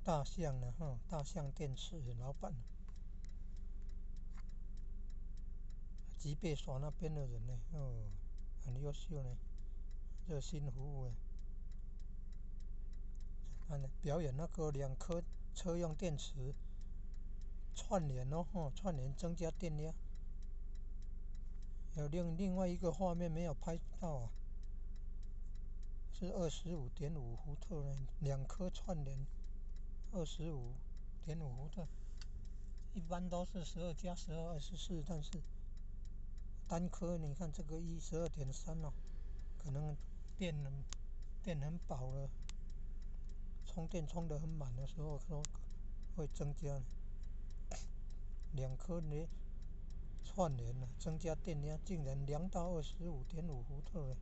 大象呢，大象电池老板，吉贝耍那边的人呢，很优秀呢，热心服务。表演那个2颗车用电池串联串联增加电量。有另外一个画面没有拍到啊，是25.5伏特呢，2颗串联25.5伏特，一般都是12加12、24，但是单颗你看这个12.3哦，可能电很饱了，充电充得很满的时候会增加2颗串联了，增加电量竟然2到25.5伏特了。